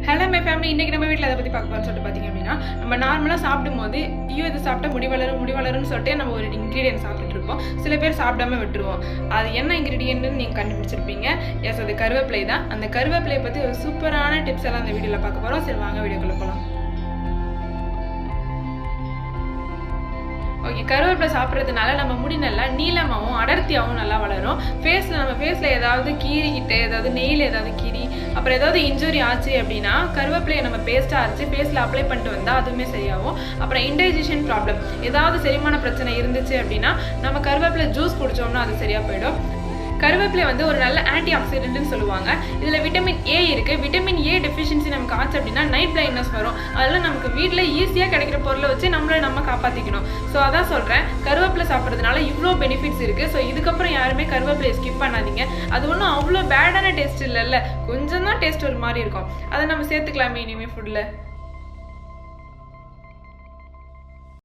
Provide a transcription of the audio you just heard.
Hello my family, இன்றைக்கி நம்ம வீட்டில் அதை பற்றி பார்க்க போகிறோம்னு சொல்லிட்டு பார்த்தீங்க அப்படின்னா, நம்ம நார்மலாக சாப்பிடும்போது இது சாப்பிட்டா முடி வளரும்னு சொல்லிட்டு நம்ம ஒரு இன்க்ரீடியன்ட் சாப்பிட்டுட்டு இருப்போம். சில பேர் சாப்பிடாம விட்டுருவோம். அது என்ன இன்க்ரீடியன்ட்னு நீங்கள் கண்டுபிடிச்சிருப்பீங்க. எஸ், அது கருவேப்பிலை தான். அந்த கருவேப்பிலையை பற்றி ஒரு சூப்பரான டிப்ஸ் எல்லாம் அந்த வீடியோவில் பார்க்க போகிறோம். சரி, வாங்க வீடியோக்குள்ளே போகலாம். ஓகே, கருவேப்பிலை சாப்பிட்றதுனால நம்ம முடி நல்லா நீளமாகவும் அடர்த்தியாகவும் நல்லா வளரும். நம்ம ஃபேஸில் ஏதாவது கீறிக்கிட்டு, ஏதாவது நெயில் ஏதாவது கீறி, அப்புறம் ஏதாவது இன்ஜுரி ஆச்சு அப்படின்னா கருவேப்பிலையை நம்ம பேஸ்ட்டாக அரைச்சி ஃபேஸில் அப்ளை பண்ணிட்டு வந்தால் அதுவுமே சரியாகும். அப்புறம் இன்டைஜஷன் ப்ராப்ளம், ஏதாவது செரிமான பிரச்சனை இருந்துச்சு அப்படின்னா நம்ம கருவேப்பிலை ஜூஸ் குடித்தோம்னா அது சரியாக போயிடும். கருவேப்பிலை ஒரு நல்ல ஆன்டி ஆக்சிடென்ட்னு சொல்லுவாங்க. இதில் விட்டமின் ஏ இருக்குது. விட்டமின் ஏ டெஃபிஷியன்சி நமக்கு ஆச்சு அப்படின்னா நைட் பிளைண்ட்னஸ் வரும். அதெல்லாம் நமக்கு வீட்டில் ஈஸியாக கிடைக்கிற பொருளை வச்சு நம்ம காப்பாற்றிக்கணும். ஸோ அதான் சொல்கிறேன், கருவேப்பிலை சாப்பிட்றதுனால இவ்வளோ பெனிஃபிட்ஸ் இருக்குது. ஸோ இதுக்கப்புறம் யாருமே கருவேப்பிலையை ஸ்கிப் பண்ணாதீங்க. அது ஒன்றும் அவ்வளோ பேடான டேஸ்ட் இல்லைல்ல, கொஞ்சம் தான் டேஸ்ட் ஒரு மாதிரி இருக்கும். அதை நம்ம சேர்த்துக்கலாமே இனிமேல் ஃபுட்டில்.